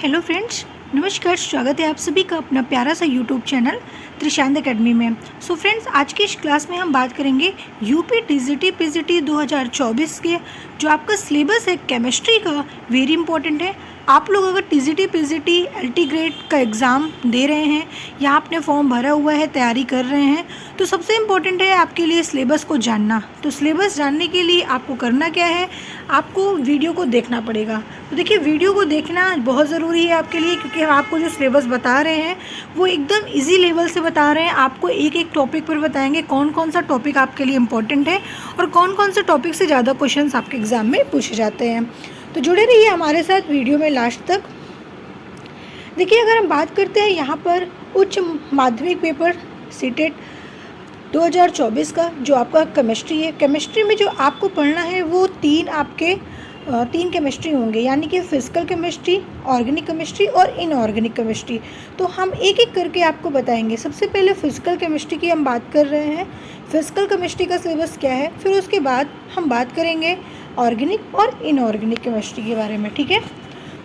Hello friends, नमस्कार। स्वागत है आप सभी का अपना प्यारा सा यूट्यूब चैनल त्रिशांत एकेडमी में। सो फ्रेंड्स, आज की इस क्लास में हम बात करेंगे यूपी टीजीटी पीजीटी 2024 के जो आपका सिलेबस है केमिस्ट्री का, वेरी इंपॉर्टेंट है। आप लोग अगर टीजीटी पीजीटी एलटी ग्रेड का एग्ज़ाम दे रहे हैं या आपने फॉर्म भरा हुआ है, तैयारी कर रहे हैं, तो सबसे इम्पोर्टेंट है आपके लिए सिलेबस को जानना। तो सिलेबस जानने के लिए आपको करना क्या है, आपको वीडियो को देखना पड़ेगा। तो देखिए, वीडियो को देखना बहुत ज़रूरी है आपके लिए, क्योंकि हम आपको जो सिलेबस बता रहे हैं वो एकदम इजी लेवल से बता रहे हैं। आपको एक एक टॉपिक पर बताएंगे कौन कौन सा टॉपिक आपके लिए इम्पोर्टेंट है और कौन कौन से टॉपिक से ज़्यादा क्वेश्चंस आपके एग्ज़ाम में पूछे जाते हैं। तो जुड़े रहिए हमारे साथ वीडियो में लास्ट तक। देखिए, अगर हम बात करते हैं यहाँ पर उच्च माध्यमिक पेपर सीटेट 2024 का जो आपका केमिस्ट्री है, केमिस्ट्री में जो आपको पढ़ना है वो तीन केमिस्ट्री होंगे, यानी कि फिजिकल केमिस्ट्री, ऑर्गेनिक केमिस्ट्री और इनऑर्गेनिक केमिस्ट्री। तो हम एक एक करके आपको बताएंगे। सबसे पहले फिजिकल केमिस्ट्री की हम बात कर रहे हैं, फिजिकल केमिस्ट्री का सिलेबस क्या है, फिर उसके बाद हम बात करेंगे ऑर्गेनिक और इनऑर्गेनिक केमिस्ट्री के बारे में। ठीक है,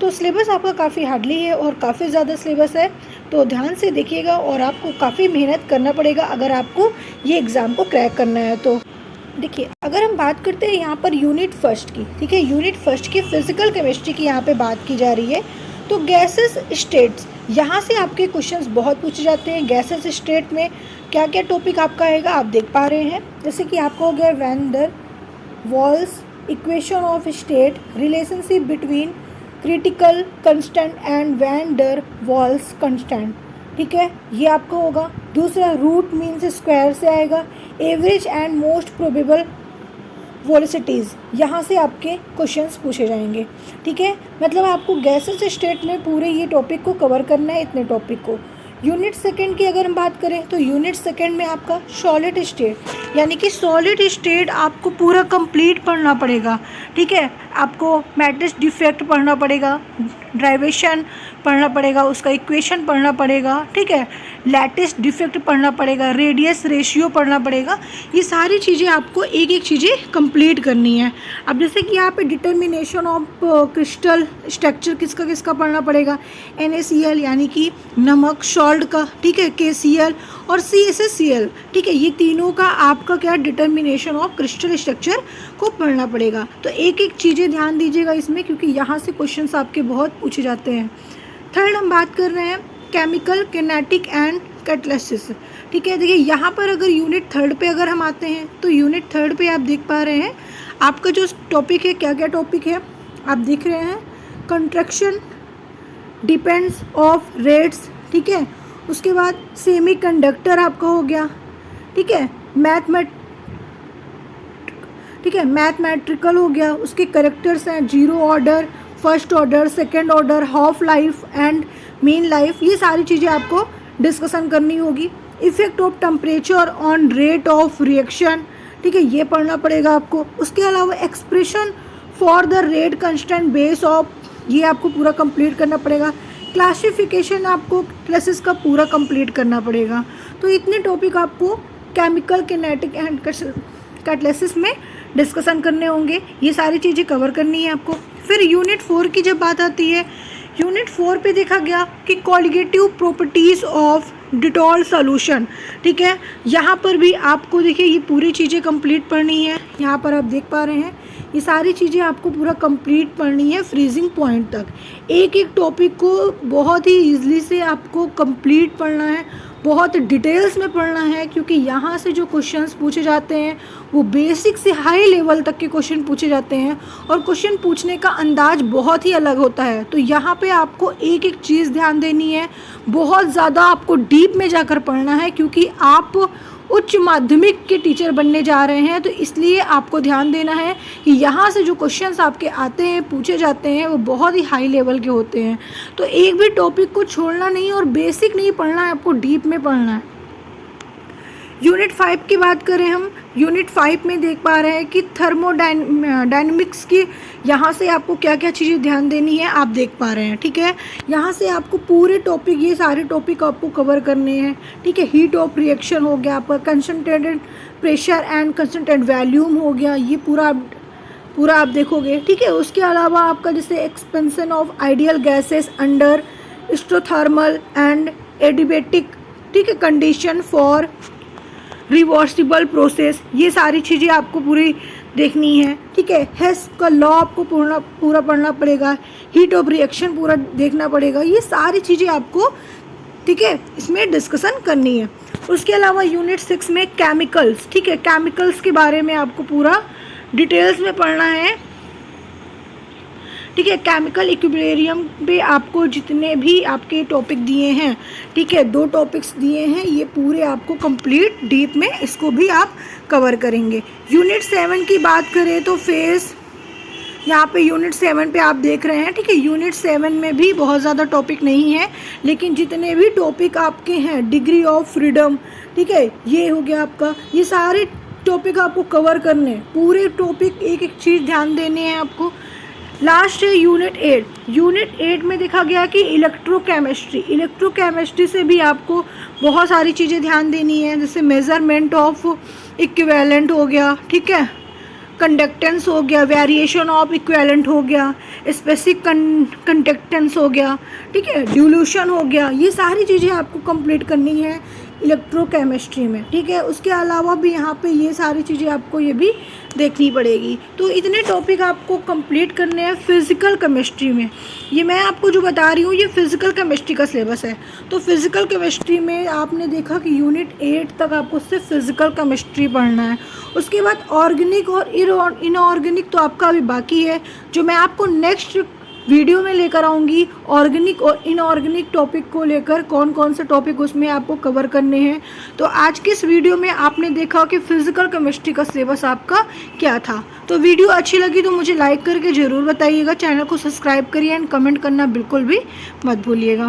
तो सिलेबस आपका काफ़ी हार्डली है और काफ़ी ज़्यादा सिलेबस है, तो ध्यान से देखिएगा और आपको काफ़ी मेहनत करना पड़ेगा अगर आपको ये एग्ज़ाम को क्रैक करना है। तो देखिए, अगर हम बात करते हैं यहाँ पर यूनिट फर्स्ट की, ठीक है, यूनिट फर्स्ट की फिजिकल केमिस्ट्री की यहाँ पे बात की जा रही है। तो गैसेस स्टेट्स, यहाँ से आपके क्वेश्चंस बहुत पूछे जाते हैं। गैसेस स्टेट में क्या क्या टॉपिक आपका आएगा आप देख पा रहे हैं, जैसे कि आपका हो गया van der Waals equation of state, relationship between critical constant and van der Waals constant. ठीक है, ये आपका होगा। दूसरा रूट मीन्स स्क्वायर से आएगा, average and most probable velocities, यहाँ से आपके क्वेश्चंस पूछे जाएंगे। ठीक है, मतलब आपको गैसेस स्टेट में पूरे ये टॉपिक को कवर करना है, इतने टॉपिक को। यूनिट सेकंड की अगर हम बात करें तो यूनिट सेकंड में आपका सॉलिड स्टेट, यानी कि सॉलिड स्टेट आपको पूरा कंप्लीट पढ़ना पड़ेगा। ठीक है, आपको मैट्रिक्स डिफेक्ट पढ़ना पड़ेगा, ड्राइवेशन पढ़ना पड़ेगा, उसका इक्वेशन पढ़ना पड़ेगा। ठीक है, लैटिस डिफेक्ट पढ़ना पड़ेगा, रेडियस रेशियो पढ़ना पड़ेगा। ये सारी चीज़ें आपको एक एक चीज़ें कंप्लीट करनी है। अब जैसे कि यहाँ पे डिटर्मिनेशन ऑफ क्रिस्टल स्ट्रक्चर किसका किसका पढ़ना पड़ेगा, NaCl यानी कि नमक, सॉल्ट का, ठीक है, KCl और CaCl। ठीक है, ये तीनों का आपका क्या डिटर्मिनेशन ऑफ क्रिस्टल स्ट्रक्चर को पढ़ना पड़ेगा। तो एक एक चीज़ें ध्यान दीजिएगा इसमें, क्योंकि यहाँ से क्वेश्चंस आपके बहुत पूछे जाते हैं। थर्ड हम बात कर रहे हैं केमिकल किनेटिक एंड कैटालिसिस। ठीक है, देखिए यहाँ पर अगर यूनिट थर्ड पे अगर हम आते हैं तो यूनिट थर्ड पे आप देख पा रहे हैं आपका जो टॉपिक है, क्या क्या टॉपिक है आप देख रहे हैं। कंट्रैक्शन डिपेंड्स ऑफ रेट्स, ठीक है, उसके बाद सेमी कंडक्टर आपका हो गया। ठीक है, मैथमेट्रिकल हो गया, उसके करेक्टर्स हैं zero order, first order, second order, half life and mean life. ये सारी चीज़ें आपको डिस्कशन करनी होगी। Effect of temperature on rate of reaction, ठीक है, ये पढ़ना पड़ेगा आपको। उसके अलावा expression for the rate constant base of, ये आपको पूरा कंप्लीट करना पड़ेगा। क्लासिफिकेशन आपको क्लासेस का पूरा कंप्लीट करना पड़ेगा। तो इतने टॉपिक आपको केमिकल किनेटिक एंड कैटालिसिस में डिस्कशन करने होंगे, ये सारी चीज़ें कवर करनी है आपको। फिर यूनिट 4 की जब बात आती है, यूनिट 4 पे देखा गया कि colligative properties of Dettol solution. ठीक है, यहाँ पर भी आपको देखिए ये पूरी चीज़ें कंप्लीट पढ़नी है। यहाँ पर आप देख पा रहे हैं ये सारी चीज़ें आपको पूरा कंप्लीट पढ़नी है फ्रीजिंग पॉइंट तक। एक एक टॉपिक को बहुत ही ईजिली से आपको कंप्लीट पढ़ना है, बहुत डिटेल्स में पढ़ना है, क्योंकि यहाँ से जो क्वेश्चंस पूछे जाते हैं वो बेसिक से हाई लेवल तक के क्वेश्चन पूछे जाते हैं और क्वेश्चन पूछने का अंदाज बहुत ही अलग होता है। तो यहाँ पे आपको एक एक चीज़ ध्यान देनी है, बहुत ज़्यादा आपको डीप में जाकर पढ़ना है, क्योंकि आप उच्च माध्यमिक के टीचर बनने जा रहे हैं। तो इसलिए आपको ध्यान देना है कि यहाँ से जो क्वेश्चंस आपके आते हैं, पूछे जाते हैं, वो बहुत ही हाई लेवल के होते हैं। तो एक भी टॉपिक को छोड़ना नहीं और बेसिक नहीं पढ़ना है, आपको डीप में पढ़ना है। यूनिट 5 की बात करें हम, यूनिट 5 में देख पा रहे हैं कि थर्मोडायनेमिक्स की, यहाँ से आपको क्या क्या चीज़ें ध्यान देनी है आप देख पा रहे हैं। ठीक है, यहाँ से आपको पूरे टॉपिक, ये सारे टॉपिक आपको कवर करने हैं। ठीक है, हीट ऑफ रिएक्शन हो गया आपका, concentrated pressure and concentrated volume हो गया, ये पूरा पूरा आप देखोगे, ठीक है। उसके अलावा आपका जैसे expansion of ideal gases under isothermal and adiabatic, ठीक है, कंडीशन फॉर रिवर्सिबल प्रोसेस, ये सारी चीज़ें आपको पूरी देखनी है, ठीक है। हेस का लॉ आपको पूरा पढ़ना पड़ेगा, हीट ऑफ रिएक्शन पूरा देखना पड़ेगा, ये सारी चीज़ें आपको, ठीक है, इसमें डिस्कशन करनी है। उसके अलावा यूनिट 6 में केमिकल्स, ठीक है, केमिकल्स के बारे में आपको पूरा डिटेल्स में पढ़ना है, ठीक है। केमिकल इक्विलिब्रियम पे आपको जितने भी आपके टॉपिक दिए हैं, ठीक है, 2 टॉपिक्स दिए हैं, ये पूरे आपको कंप्लीट डीप में इसको भी आप कवर करेंगे। यूनिट 7 की बात करें तो फेस, यहाँ पे यूनिट 7 पे आप देख रहे हैं, ठीक है। यूनिट 7 में भी बहुत ज़्यादा टॉपिक नहीं है, लेकिन जितने भी टॉपिक आपके हैं, डिग्री ऑफ फ्रीडम, ठीक है, ये हो गया आपका, ये सारे टॉपिक आपको कवर करने हैं, पूरे टॉपिक एक एक चीज़ ध्यान देने हैं आपको। लास्ट है यूनिट 8। यूनिट 8 में देखा गया कि इलेक्ट्रोकेमिस्ट्री, इलेक्ट्रोकेमिस्ट्री से भी आपको बहुत सारी चीज़ें ध्यान देनी है, जैसे मेज़रमेंट ऑफ इक्विवेलेंट हो गया, ठीक है, कंडक्टेंस हो गया, वेरिएशन ऑफ इक्विवेलेंट हो गया, स्पेसिफिक कंडक्टेंस हो गया, ठीक है, डिल्यूशन हो गया, ये सारी चीज़ें आपको कंप्लीट करनी है इलेक्ट्रोकेमिस्ट्री में, ठीक है। उसके अलावा भी यहाँ पे ये सारी चीज़ें आपको ये भी देखनी पड़ेगी। तो इतने टॉपिक आपको कंप्लीट करने हैं फिज़िकल केमिस्ट्री में। ये मैं आपको जो बता रही हूँ ये फिज़िकल केमिस्ट्री का सिलेबस है। तो फिज़िकल केमिस्ट्री में आपने देखा कि यूनिट 8 तक आपको सिर्फ फिज़िकल केमिस्ट्री पढ़ना है। उसके बाद ऑर्गेनिक और इनऑर्गेनिक तो आपका अभी बाकी है, जो मैं आपको नेक्स्ट वीडियो में लेकर आऊँगी। ऑर्गेनिक और इनऑर्गेनिक टॉपिक को लेकर कौन कौन से टॉपिक उसमें आपको कवर करने हैं। तो आज के इस वीडियो में आपने देखा कि फिज़िकल केमिस्ट्री का सिलेबस आपका क्या था। तो वीडियो अच्छी लगी तो मुझे लाइक करके ज़रूर बताइएगा, चैनल को सब्सक्राइब करिए एंड कमेंट करना बिल्कुल भी मत भूलिएगा।